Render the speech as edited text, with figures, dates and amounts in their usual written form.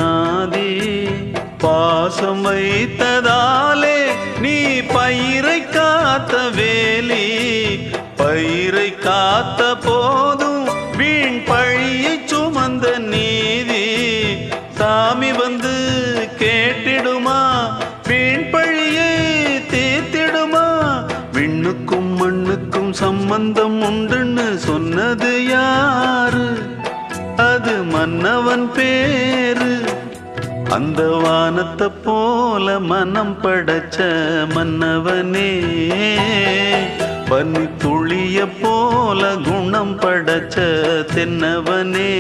அநாதி பாசம் வைத்ததாலே நீ பயிரை காத்த வேலி பயிரை காத்த போதும் வீண் பழியை சுமந்த நீதி சாமி வந்து கேட்டிடுமா வீண் பழியை தீர்த்திடுமா விண்ணுக்கும் மண்ணுக்கும் சம்பந்தம் உண்டுன்னு சொன்னது யாரு அது மன்னவன் பேரு அந்த வானத்தை போல மனம் படைச்ச மன்னவனே பனி துளிய போல குணம் படைச்ச தென்னவனே